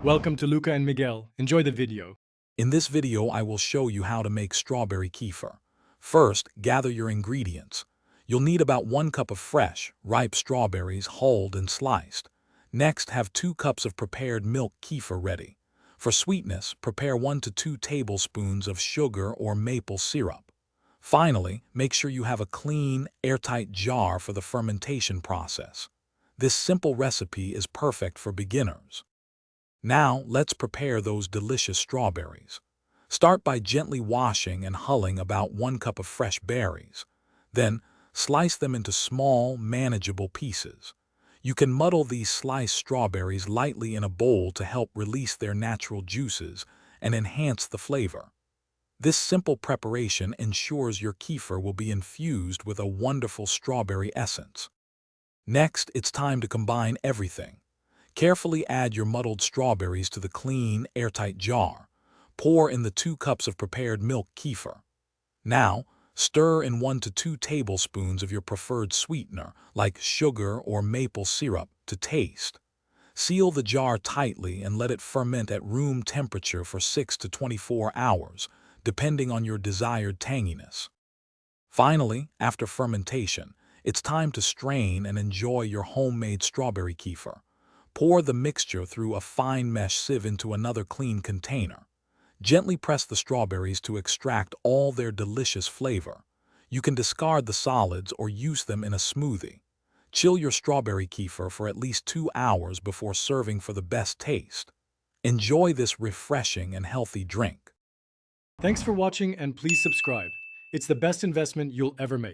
Welcome to Luca and Miguel. Enjoy the video. In this video, I will show you how to make strawberry kefir. First, gather your ingredients. You'll need about 1 cup of fresh, ripe strawberries hulled and sliced. Next, have 2 cups of prepared milk kefir ready. For sweetness, prepare 1 to 2 tablespoons of sugar or maple syrup. Finally, make sure you have a clean, airtight jar for the fermentation process. This simple recipe is perfect for beginners. Now, let's prepare those delicious strawberries. Start by gently washing and hulling about 1 cup of fresh berries. Then, slice them into small, manageable pieces. You can muddle these sliced strawberries lightly in a bowl to help release their natural juices and enhance the flavor. This simple preparation ensures your kefir will be infused with a wonderful strawberry essence. Next, it's time to combine everything. Carefully add your muddled strawberries to the clean, airtight jar. Pour in the 2 cups of prepared milk kefir. Now, stir in 1 to 2 tablespoons of your preferred sweetener, like sugar or maple syrup, to taste. Seal the jar tightly and let it ferment at room temperature for 6 to 24 hours, depending on your desired tanginess. Finally, after fermentation, it's time to strain and enjoy your homemade strawberry kefir. Pour the mixture through a fine mesh sieve into another clean container. Gently press the strawberries to extract all their delicious flavor. You can discard the solids or use them in a smoothie. Chill your strawberry kefir for at least 2 hours before serving for the best taste. Enjoy this refreshing and healthy drink. Thanks for watching and please subscribe. It's the best investment you'll ever make.